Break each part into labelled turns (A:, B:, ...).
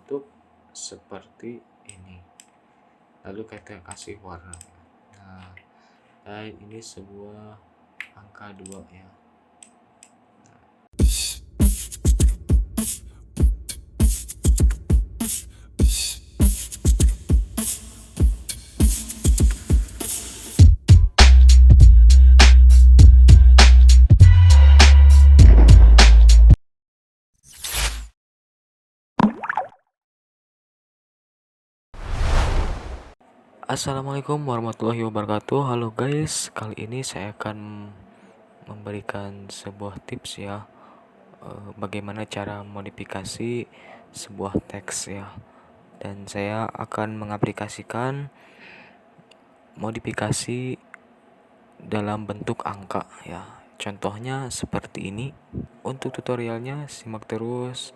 A: bentuk seperti ini. Lalu kita kasih warna. Nah, dan ini sebuah angka 2 ya. Assalamualaikum warahmatullahi wabarakatuh. Halo guys, kali ini saya akan memberikan sebuah tips ya, bagaimana cara modifikasi sebuah teks ya. Dan saya akan mengaplikasikan modifikasi dalam bentuk angka ya. Contohnya seperti ini. Untuk tutorialnya simak terus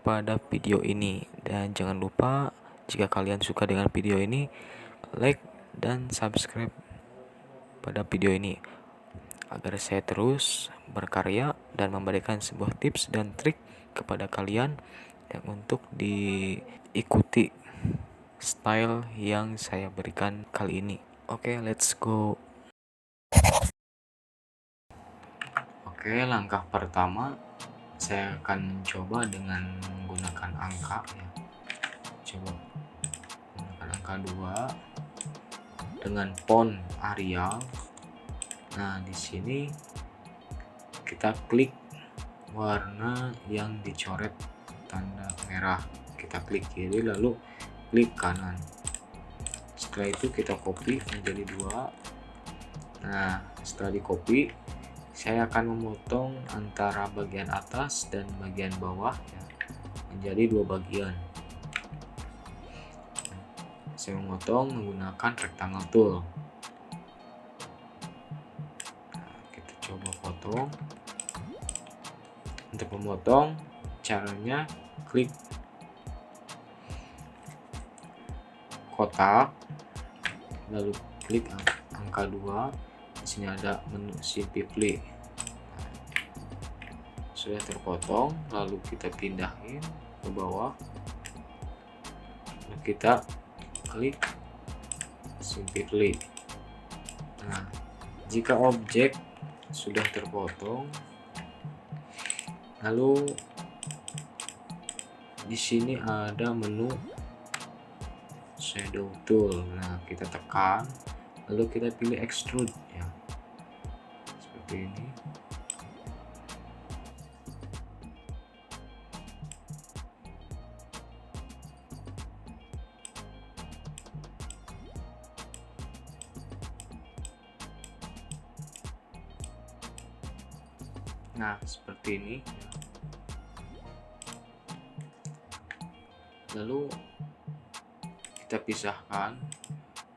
A: pada video ini, dan jangan lupa jika kalian suka dengan video ini, like dan subscribe pada video ini agar saya terus berkarya dan memberikan sebuah tips dan trik kepada kalian yang untuk diikuti style yang saya berikan kali ini. Oke, let's go. Oke, langkah pertama saya akan mencoba dengan menggunakan angka ya. Coba menggunakan angka 2 dengan font Arial. Nah, di sini kita klik warna yang dicoret tanda merah. Kita klik kiri lalu klik kanan. Setelah itu kita copy menjadi 2. Nah, setelah di copy, saya akan memotong antara bagian atas dan bagian bawah ya, menjadi 2 bagian. Saya memotong menggunakan rectangle tool. Kita coba potong. Untuk memotong, caranya klik kotak, lalu klik angka 2. Di sini ada menu Simplify. Sudah terpotong, lalu kita pindahin ke bawah. Lalu kita klik Simplify. Nah, jika objek sudah terpotong, lalu di sini ada menu shadow tool. Nah, kita tekan, lalu kita pilih extrude ya, seperti ini. Nah, seperti ini. Lalu kita pisahkan,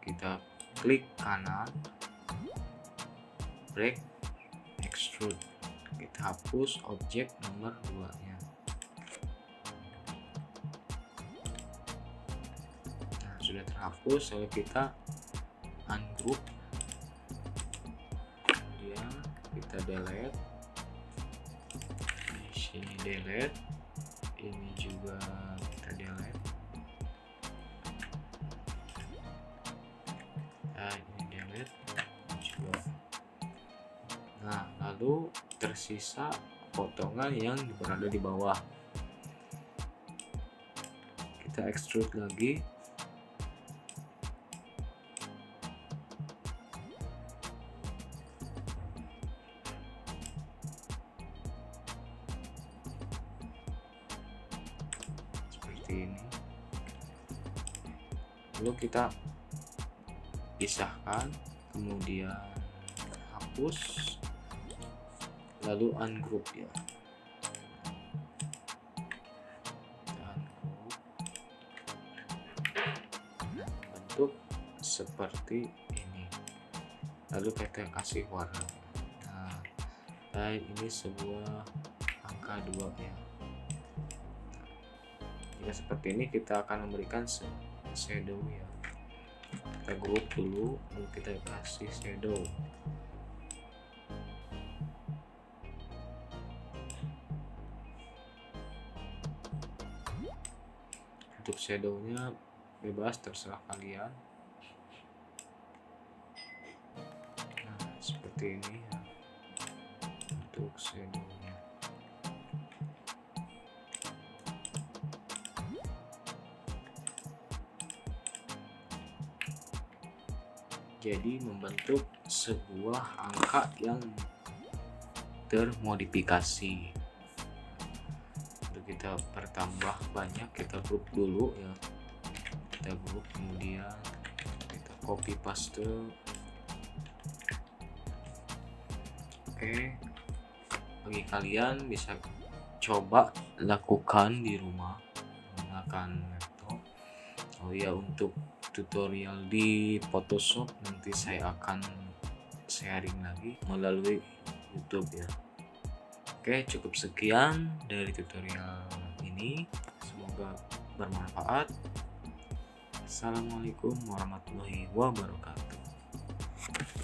A: kita klik kanan, break, extrude. Kita hapus objek nomor 2-nya. Nah, sudah terhapus, lalu kita ungroup, kemudian kita delete. Di sini delete, ini juga kita delete. Nah, ini delete juga. Nah, lalu tersisa potongan yang berada di bawah. Kita extrude lagi. Seperti ini. Lalu kita pisahkan, kemudian hapus, lalu ungroup ya. Bentuk seperti ini. Lalu kita kasih warna. Nah, dan ini sebuah angka 2 ya. Jika seperti ini, kita akan memberikan shadow ya. Kita group dulu, lalu kita kasih shadow. Untuk shadownya bebas, terserah kalian. Nah, seperti ini ya untuk shadownya. Jadi membentuk sebuah angka yang termodifikasi. Untuk kita bertambah banyak, kita group dulu ya, kita group, kemudian kita copy paste. Oke, bagi kalian bisa coba lakukan di rumah menggunakan laptop. Oh ya, untuk tutorial di Photoshop nanti saya akan sharing lagi melalui YouTube ya. Oke, cukup sekian dari tutorial ini, semoga bermanfaat. Assalamualaikum warahmatullahi wabarakatuh.